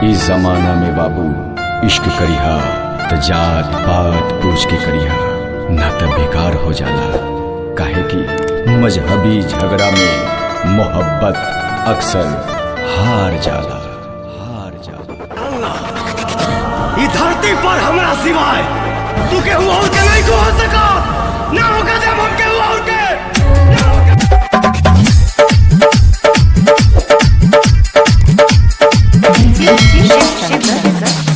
इस जमाना में बाबू इश्क करिहा त जात पात पूछ के करिहा, ना त बेकार हो जाला। काहे कि मजहबी झगड़ा में मोहब्बत अक्सर हार जाला। इस धरती पर हमरा सिवाय तू के हुआ के नहीं को हो सका, ना होगा जब हम के हुआ के Shift center.